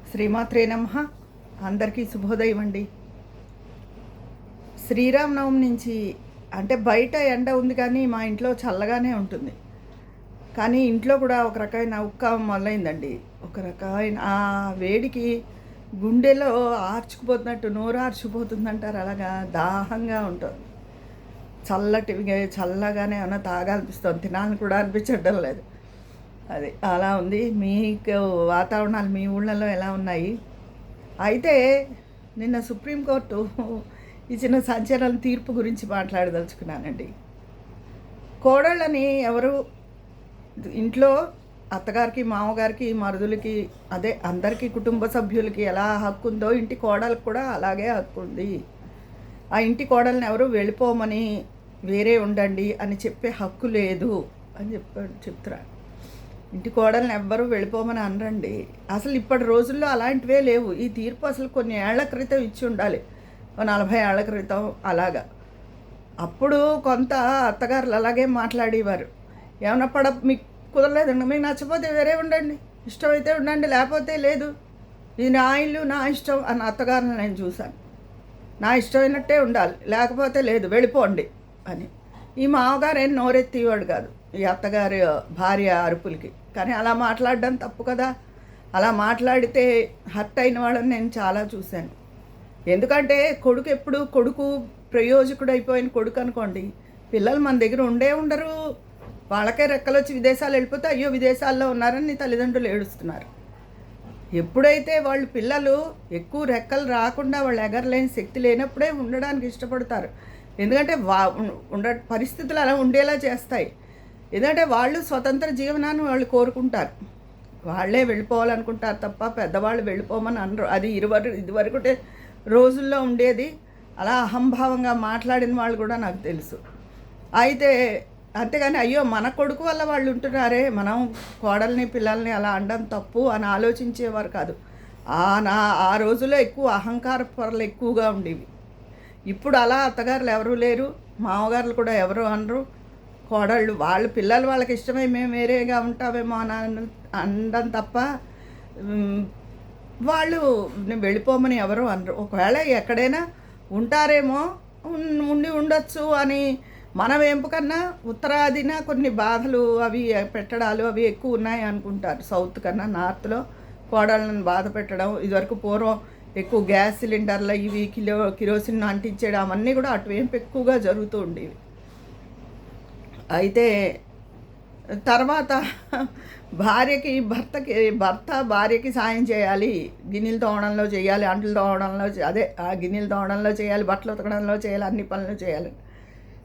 శ్రీమాత్రే నమః. అందరికీ శుభోదయం అండి. శ్రీరామనవమి నుంచి అంటే బయట ఎండ ఉంది కానీ మా ఇంట్లో చల్లగానే ఉంటుంది. కానీ ఇంట్లో కూడా ఒక రకమైన ఉక్క మొదలైందండి. ఒక రకమైన ఆ వేడికి గుండెలో ఆర్చుకుపోతున్నట్టు నోరు ఆర్చుకుపోతుందంటారు, అలాగా దాహంగా ఉంటుంది. చల్లగానే ఏమన్నా తాగాలనిపిస్తుంది, తినాలని కూడా అనిపించడం లేదు. అది అలా ఉంది. మీకు వాతావరణాలు మీ ఊళ్ళలో ఎలా ఉన్నాయి? అయితే నిన్న సుప్రీంకోర్టు ఇచ్చిన సంచలన తీర్పు గురించి మాట్లాడదలుచుకున్నానండి. కోడళ్ళని ఎవరు ఇంట్లో అత్తగారికి, మామగారికి, మరుదులకి, అదే అందరికీ కుటుంబ సభ్యులకి ఎలా హక్కు ఉందో ఇంటి కోడలకు కూడా అలాగే హక్కు ఉంది. ఆ ఇంటి కోడల్ని ఎవరు వెళ్ళిపోమని వేరే ఉండండి అని చెప్పే హక్కు లేదు అని చెప్తున్నారు. ఇంటి కోడల్ని ఎవ్వరూ వెళ్ళిపోమని అనరండి. అసలు ఇప్పటి రోజుల్లో అలాంటివే లేవు. ఈ తీర్పు అసలు కొన్ని ఏళ్ల క్రితం ఇచ్చి ఉండాలి, 40 ఏళ్ల క్రితం అలాగా. అప్పుడు కొంత అత్తగారులు అలాగే మాట్లాడేవారు. ఏమన్నా మీకు కుదరలేదండి, మీకు నచ్చపోతే వేరే ఉండండి, ఇష్టమైతే ఉండండి, లేకపోతే లేదు, ఇది నా ఇల్లు నా ఇష్టం అన్న అత్తగారిని నేను చూశాను. నా ఇష్టమైనట్టే ఉండాలి, లేకపోతే లేదు, వెళ్ళిపోండి అని. ఈ మామగారు ఏం నోరెత్తివాడు కాదు ఈ అత్తగారి భార్య అరుపులకి. కానీ అలా మాట్లాడడం తప్పు కదా. అలా మాట్లాడితే హర్ట్ అయిన వాళ్ళని నేను చాలా చూశాను. ఎందుకంటే కొడుకు ప్రయోజకుడు అయిపోయిన కొడుకు అనుకోండి, పిల్లలు మన దగ్గర ఉండరు. వాళ్ళకే రెక్కలు వచ్చి విదేశాలు వెళ్ళిపోతే అయ్యో విదేశాల్లో ఉన్నారని తల్లిదండ్రులు ఏడుస్తున్నారు. ఎప్పుడైతే వాళ్ళు పిల్లలు ఎక్కువ రెక్కలు రాకుండా వాళ్ళు ఎగరలేని శక్తి లేనప్పుడే ఉండడానికి ఇష్టపడతారు. ఎందుకంటే పరిస్థితులు అలా ఉండేలా చేస్తాయి. ఎందుకంటే వాళ్ళు స్వతంత్ర జీవనాన్ని వాళ్ళు కోరుకుంటారు, వాళ్ళే వెళ్ళిపోవాలనుకుంటారు తప్ప పెద్దవాళ్ళు వెళ్ళిపోమని అనరు. అది ఇదివరకు రోజుల్లో ఉండేది. అలా అహంభావంగా మాట్లాడిన వాళ్ళు కూడా నాకు తెలుసు. అయితే అంతేగాని అయ్యో మన కొడుకు వల్ల వాళ్ళు ఉంటున్నారే, మనం కోడల్ని పిల్లల్ని అలా అనడం తప్పు అని ఆలోచించేవారు కాదు. ఆ రోజుల్లో ఎక్కువ అహంకార పొరలు ఎక్కువగా ఉండేవి. ఇప్పుడు అలా అత్తగారులు ఎవరూ లేరు, మామగారులు కూడా ఎవరు అనరు. కోడళ్ళు వాళ్ళ పిల్లలు వాళ్ళకి ఇష్టమై మేము వేరేగా ఉంటామేమో అని అనడం తప్ప వాళ్ళు వెళ్ళిపోమని ఎవరు అనరు. ఒకవేళ ఎక్కడైనా ఉంటారేమో, ఉండొచ్చు అని మనం ఎంపుకన్నా ఉత్తరాదిన కొన్ని బాధలు అవి పెట్టడాలు అవి ఎక్కువ ఉన్నాయి అనుకుంటారు. సౌత్ కన్నా నార్త్లో కోడళ్ళని బాధ పెట్టడం, ఇదివరకు పూర్వం ఎక్కువ గ్యాస్ సిలిండర్లు ఇవి కిరోసిన్ అంటించడం అవన్నీ కూడా అటువైపు ఎక్కువగా జరుగుతూ ఉండేవి. అయితే తర్వాత భర్త భార్యకి సాయం చేయాలి, గిన్నెలు తోమడంలో చేయాలి, అంట్లు తోమడంలో ఆ గిన్నెలు తోమడంలో చేయాలి, బట్టలు ఉతకడంలో చేయాలి, అన్ని పనులు చేయాలి.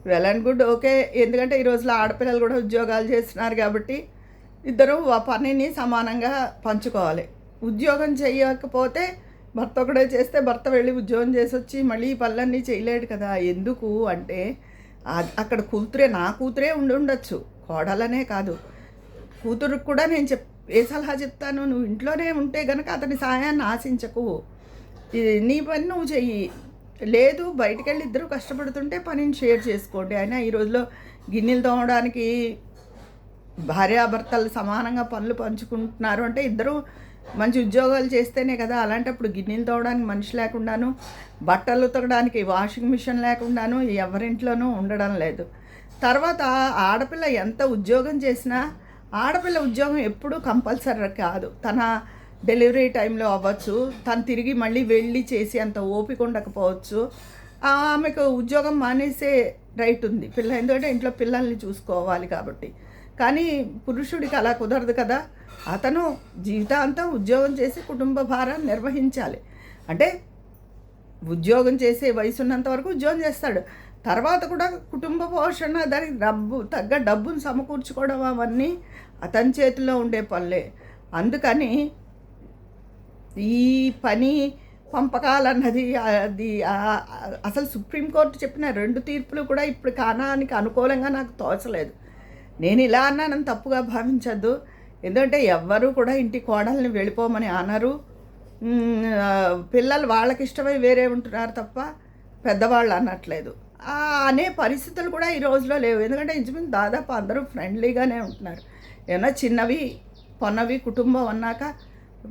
Well and good, okay. ఎందుకంటే ఈ రోజుల్లో ఆడపిల్లలు కూడా ఉద్యోగాలు చేస్తున్నారు కాబట్టి ఇద్దరు ఆ పనిని సమానంగా పంచుకోవాలి. ఉద్యోగం చేయకపోతే భర్త ఒకడే చేస్తే భర్త వెళ్ళి ఉద్యోగం చేసి వచ్చి మళ్ళీ ఈ పనులన్నీ చేయలేడు కదా. ఎందుకు అంటే అక్కడ నా కూతురే ఉండొచ్చు, కోడలనే కాదు, కూతురుకు కూడా నేను ఏ సలహా చెప్తాను, నువ్వు ఇంట్లోనే ఉంటే కనుక అతని సహాయాన్ని ఆశించకు, నీ పని నువ్వు చెయ్యి. లేదు బయటికి వెళ్ళి ఇద్దరు కష్టపడుతుంటే పనిని షేర్ చేసుకోండి. అయినా ఈ రోజులో గిన్నెలు తోమడానికి భార్యాభర్తలు సమానంగా పనులు పంచుకుంటున్నారు అంటే ఇద్దరు మంచి ఉద్యోగాలు చేస్తేనే కదా. అలాంటప్పుడు గిన్నెలు తోమడానికి మనిషి లేకుండాను, బట్టలు ఉతకడానికి వాషింగ్ మిషన్ లేకుండాను ఎవరింట్లోనూ ఉండడం లేదు. తర్వాత ఆడపిల్ల ఎంత ఉద్యోగం చేసినా ఆడపిల్ల ఉద్యోగం ఎప్పుడూ కంపల్సరీ కాదు. తన డెలివరీ టైంలో అవ్వచ్చు, తను తిరిగి మళ్ళీ వెళ్ళి చేసి అంత ఓపిక ఉండకపోవచ్చు. ఆమెకు ఉద్యోగం మానేసే రైట్ ఉంది ఎందుకంటే ఇంట్లో పిల్లల్ని చూసుకోవాలి కాబట్టి. కానీ పురుషుడికి అలా కుదరదు కదా. అతను జీవితాంతం ఉద్యోగం చేసి కుటుంబ భారాన్ని నిర్వహించాలి. అంటే ఉద్యోగం చేసే వయసు ఉన్నంత వరకు ఉద్యోగం చేస్తాడు, తర్వాత కూడా కుటుంబ పోషణ, దానికి తగ్గ డబ్బును సమకూర్చుకోవడం అవన్నీ అతని చేతిలో ఉండే పనులే. అందుకని ఈ పని పంపకాలన్నది అది అసలు సుప్రీంకోర్టు చెప్పిన 2 తీర్పులు కూడా ఇప్పుడు కాలానికి అనుకూలంగా నాకు తోచలేదు. నేను ఇలా అన్నానని తప్పుగా భావించద్దు. ఎందుకంటే ఎవ్వరూ కూడా ఇంటి కోడల్ని వెళ్ళిపోమని అనరు. పిల్లలు వాళ్ళకి ఇష్టమై వేరే ఉంటున్నారు తప్ప పెద్దవాళ్ళు అనట్లేదు. అనే పరిస్థితులు కూడా ఈ రోజులో లేవు. ఎందుకంటే ఇంచుమించు దాదాపు అందరూ ఫ్రెండ్లీగానే ఉంటున్నారు. ఏమైనా చిన్నవి పొన్నవి కుటుంబం అన్నాక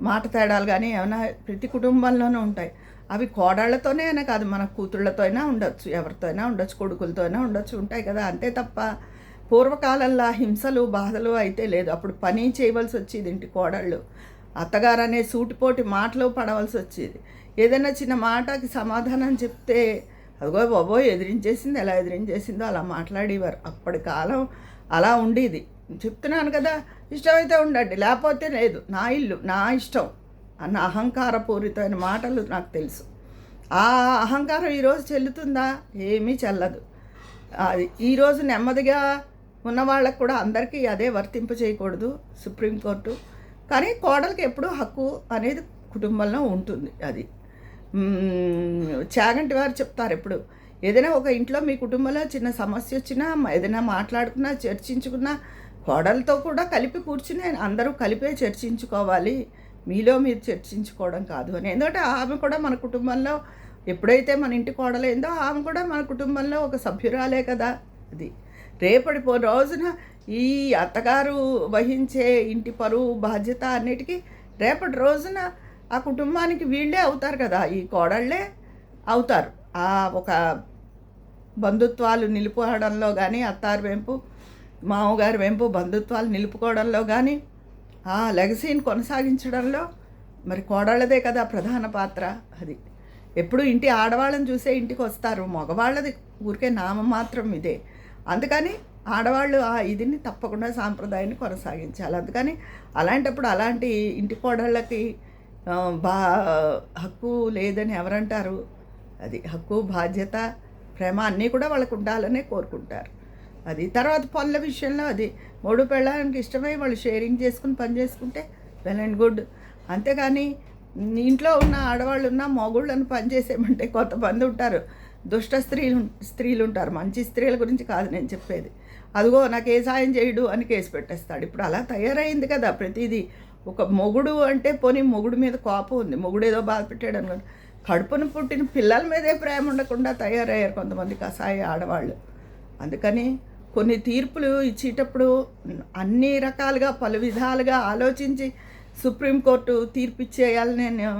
మాట తేడాలు కానీ ఏమైనా ప్రతి కుటుంబంలోనూ ఉంటాయి. అవి కోడళ్ళతోనే అయినా కాదు, మన కూతుళ్ళతో అయినా ఉండొచ్చు, ఎవరితో అయినా ఉండొచ్చు, కొడుకులతో అయినా ఉండొచ్చు, ఉంటాయి కదా. అంతే తప్ప పూర్వకాలంలో హింసలు బాధలు అయితే లేదు. అప్పుడు పని చేయవలసి వచ్చేది ఇంటి కోడళ్ళు, అత్తగారు అనే సూటిపోటి మాటలు పడవలసి వచ్చేది. ఏదైనా చిన్న మాటకి సమాధానం చెప్తే అదిగో బాబోయ్ ఎదిరించేసింది, ఎలా ఎదిరించేసిందో అలా మాట్లాడేవారు. అప్పటి కాలం అలా ఉండేది. చెప్తున్నాను కదా, ఇష్టమైతే ఉండండి, లేకపోతే లేదు, నా ఇల్లు నా ఇష్టం అన్న అహంకారపూరితమైన మాటలు నాకు తెలుసు. ఆ అహంకారం ఈరోజు చెల్లుతుందా? ఏమీ చెల్లదు. అది ఈరోజు నెమ్మదిగా ఉన్న వాళ్ళకు కూడా అందరికీ అదే వర్తింప చేయకూడదు సుప్రీంకోర్టు. కానీ కోడలికి ఎప్పుడూ హక్కు అనేది కుటుంబంలో ఉంటుంది. అది చాగంటి వారు చెప్తారు ఎప్పుడు, ఏదైనా ఒక ఇంట్లో మీ కుటుంబంలో చిన్న సమస్య వచ్చినా, ఏదైనా మాట్లాడుకున్నా, చర్చించుకున్నా కోడలతో కూడా కలిపి కూర్చుని అందరూ కలిపే చర్చించుకోవాలి, మీలో మీరు చర్చించుకోవడం కాదు అని. ఎందుకంటే ఆమె కూడా మన కుటుంబంలో ఎప్పుడైతే మన ఇంటి కోడలైందో ఆమె కూడా మన కుటుంబంలో ఒక సభ్యురాలే కదా. అది రేపటి రోజున ఈ అత్తగారు వహించే ఇంటి పరువు బాధ్యత అన్నిటికీ రేపటి రోజున ఆ కుటుంబానికి వీళ్ళే అవుతారు కదా, ఈ కోడళ్ళే అవుతారు. ఆ ఒక బంధుత్వాలు నిలుపుకోవడంలో కానీ, అత్తారు వెంపు మామగారి వెంపు బంధుత్వాలు నిలుపుకోవడంలో కానీ, ఆ లెగసీని కొనసాగించడంలో మరి కోడళ్ళదే కదా ప్రధాన పాత్ర. అది ఎప్పుడు ఇంటి ఆడవాళ్ళని చూసే ఇంటికి వస్తారు, మగవాళ్ళది ఊరికే నామమాత్రం ఇదే. అందుకని ఆడవాళ్ళు ఆ ఇదిని తప్పకుండా సాంప్రదాయాన్ని కొనసాగించాలి. అందుకని అలాంటప్పుడు అలాంటి ఇంటి కోడళ్ళకి హక్కు లేదని ఎవరంటారు? అది హక్కు, బాధ్యత, ప్రేమ అన్నీ కూడా వాళ్ళకు ఉండాలనే కోరుకుంటారు. అది తర్వాత పనుల విషయంలో అది మూడు పెళ్ళడానికి ఇష్టమై వాళ్ళు షేరింగ్ చేసుకుని పని చేసుకుంటే వెల్ అండ్ గుడ్. అంతేగాని ఇంట్లో ఉన్న ఆడవాళ్ళు ఉన్న మొగుళ్ళని పని చేసేయమంటే కొంతమంది ఉంటారు, దుష్ట స్త్రీలు ఉంటారు. మంచి స్త్రీల గురించి కాదు నేను చెప్పేది. అదిగో నాకు ఏ సాయం చేయడు అని కేసు పెట్టేస్తాడు. ఇప్పుడు అలా తయారైంది కదా ప్రతిదీ. ఒక మొగుడు అంటే పోనీ మొగుడు మీద కోపం ఉంది, మొగుడు ఏదో బాధ పెట్టాడు అనుకోండి, కడుపును పుట్టిన పిల్లల మీదే ప్రేమ ఉండకుండా తయారయ్యారు కొంతమంది కసాయి ఆడవాళ్ళు. అందుకని కొన్ని తీర్పులు ఇచ్చేటప్పుడు అన్ని రకాలుగా పలు విధాలుగా ఆలోచించి సుప్రీంకోర్టు తీర్పు ఇచ్చేయాలని నేను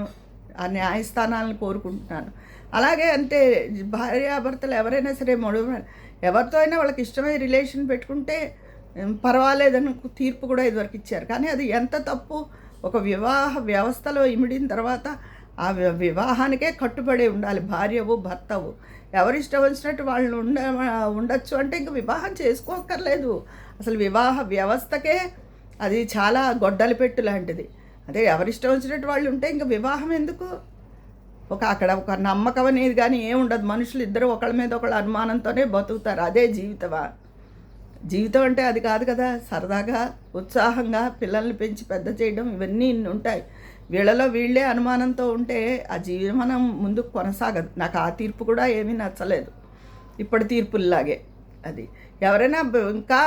ఆ న్యాయస్థానాలను కోరుకుంటున్నాను. అలాగే అంటే భార్యాభర్తలు ఎవరైనా సరే ఎవరితో అయినా వాళ్ళకి ఇష్టమైన రిలేషన్ పెట్టుకుంటే పర్వాలేదని తీర్పు కూడా ఇదివరకు ఇచ్చారు. కానీ అది ఎంత తప్పు. ఒక వివాహ వ్యవస్థలో ఇమిడిన తర్వాత ఆ వివాహానికే కట్టుబడి ఉండాలి భార్యవు భర్తవు. ఎవరిష్టం వచ్చినట్టు వాళ్ళు ఉండొచ్చు అంటే ఇంక వివాహం చేసుకోక్కర్లేదు. అసలు వివాహ వ్యవస్థకే అది చాలా గొడ్డలి పెట్టు లాంటిది. అదే ఎవరిష్టం వచ్చినట్టు వాళ్ళు ఉంటే ఇంక వివాహం ఎందుకు? అక్కడ ఒక నమ్మకం అనేది కానీ ఏముండదు. మనుషులు ఇద్దరు ఒకళ్ళ మీద ఒకళ్ళ అనుమానంతోనే బతుకుతారు. అదే జీవితమా? జీవితం అంటే అది కాదు కదా. సరదాగా ఉత్సాహంగా పిల్లల్ని పెంచి పెద్ద చేయడం ఇవన్నీ ఉంటాయి. వీళ్ళలో వీళ్ళే అనుమానంతో ఉంటే ఆ జీవనం ముందుకు కొనసాగదు. నాకు ఆ తీర్పు కూడా ఏమీ నచ్చలేదు, ఇప్పటి తీర్పుల్లాగే. అది ఎవరైనా ఇంకా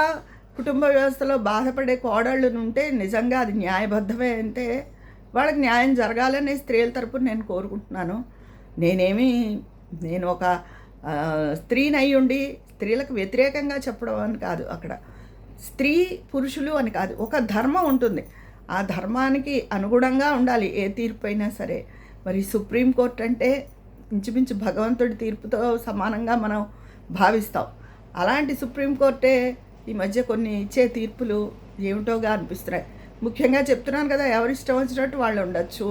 కుటుంబ వ్యవస్థలో బాధపడే కోడళ్ళు ఉంటే నిజంగా అది న్యాయబద్ధమే అంటే వాళ్ళకి న్యాయం జరగాలనే స్త్రీల తరపున నేను కోరుకుంటున్నాను. నేను ఒక స్త్రీని అయి ఉండి స్త్రీలకు వ్యతిరేకంగా చెప్పడం అని కాదు. అక్కడ స్త్రీ పురుషులు అని కాదు, ఒక ధర్మం ఉంటుంది. ఆ ధర్మానికి అనుగుణంగా ఉండాలి ఏ తీర్పు అయినా సరే. మరి సుప్రీంకోర్టు అంటే ఇంచుమించు భగవంతుడి తీర్పుతో సమానంగా మనం భావిస్తాం. అలాంటి సుప్రీంకోర్టే ఈ మధ్య కొన్ని ఇచ్చే తీర్పులు ఏమిటోగా అనిపిస్తున్నాయి. ముఖ్యంగా చెప్తున్నాను కదా, ఎవరిష్టం వచ్చినట్టు వాళ్ళు ఉండొచ్చు,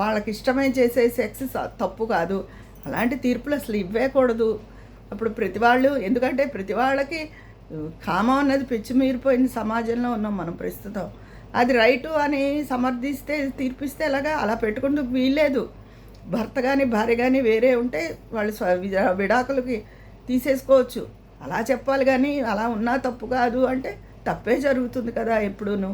వాళ్ళకి ఇష్టమై చేసే సెక్స్ తప్పు కాదు. అలాంటి తీర్పులు అసలు ఇవ్వేకూడదు. అప్పుడు ప్రతి వాళ్ళు, ఎందుకంటే ప్రతి వాళ్ళకి కామం అన్నది పెచ్చిమీరిపోయిన సమాజంలో ఉన్నాం మనం ప్రస్తుతం. అది రైటు అని సమర్థిస్తే తీర్పిస్తే ఎలాగా? అలా పెట్టుకుంటూ వీల్లేదు. భర్త కానీ భార్య కానీ వేరే ఉంటే వాళ్ళు విడాకులకి తీసేసుకోవచ్చు. అలా చెప్పాలి. కానీ అలా ఉన్నా తప్పు కాదు అంటే తప్పే జరుగుతుంది కదా ఎప్పుడూను.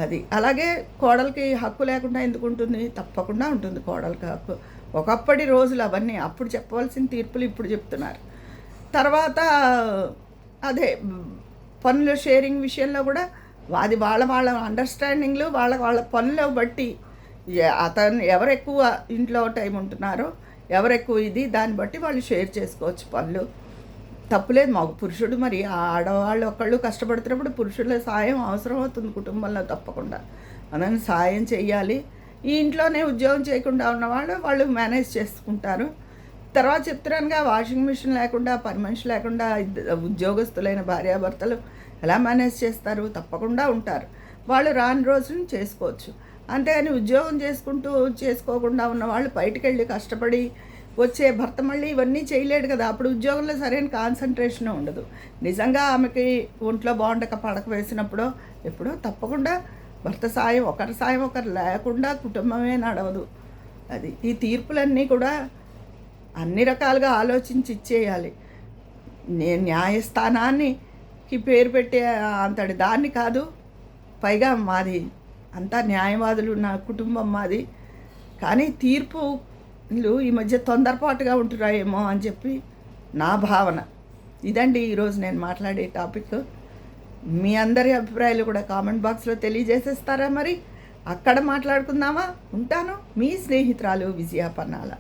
అది అలాగే కోడలికి హక్కు లేకుండా ఎందుకు ఉంటుంది? తప్పకుండా ఉంటుంది కోడలికి హక్కు. ఒకప్పటి రోజులు అవన్నీ, అప్పుడు చెప్పవలసిన తీర్పులు ఇప్పుడు చెప్తున్నారు. తర్వాత అదే పనుల షేరింగ్ విషయంలో కూడా అది వాళ్ళ అండర్స్టాండింగ్లు వాళ్ళ పనులు బట్టి అతను ఎవరు ఎక్కువ ఇంట్లో టైం ఉంటున్నారో, ఎవరు ఎక్కువ ఇది, దాన్ని బట్టి వాళ్ళు షేర్ చేసుకోవచ్చు పనులు. తప్పులేదు. మాకు పురుషుడు మరి ఆడవాళ్ళు ఒకళ్ళు కష్టపడుతున్నప్పుడు పురుషుల సాయం అవసరం అవుతుంది కుటుంబంలో తప్పకుండా. అందరిని సాయం చెయ్యాలి. ఈ ఇంట్లోనే ఉద్యోగం చేయకుండా ఉన్నవాళ్ళు వాళ్ళు మేనేజ్ చేసుకుంటారు. తర్వాత చెప్తున్నానుగా, వాషింగ్ మిషన్ లేకుండా, పని మనిషి లేకుండా ఉద్యోగస్తులైన భార్యాభర్తలు ఎలా మేనేజ్ చేస్తారు? తప్పకుండా ఉంటారు. వాళ్ళు రాని రోజున చేసుకోవచ్చు. అంతేగాని ఉద్యోగం చేసుకోకుండా ఉన్నవాళ్ళు బయటికెళ్ళి కష్టపడి వచ్చే భర్త మళ్ళీ ఇవన్నీ చేయలేడు కదా. అప్పుడు ఉద్యోగంలో సరైన కాన్సన్ట్రేషన్ ఉండదు. నిజంగా ఆమెకి ఒంట్లో బాగుండక పడక వేసినప్పుడో ఎప్పుడో తప్పకుండా భర్త సాయం, ఒకరి సాయం ఒకరు లేకుండా కుటుంబమే నడవదు. అది ఈ తీర్పులన్నీ కూడా అన్ని రకాలుగా ఆలోచించి ఇచ్చేయాలి. నేను న్యాయస్థానానికి పేరు పెట్టే అంతటి దాన్ని కాదు. పైగా మాది అంతా న్యాయవాదులు, నా కుటుంబం మాది. కానీ తీర్పులు ఈ మధ్య తొందరపాటుగా ఉంటున్నాయేమో అని చెప్పి నా భావన. ఇదండి ఈరోజు నేను మాట్లాడే టాపిక్. మీ అందరి అభిప్రాయాలు కూడా కామెంట్ బాక్స్లో తెలియజేసేస్తారా? మరి అక్కడ మాట్లాడుకుందామా? ఉంటాను, మీ స్నేహితురాలు విజయ పన్నాల.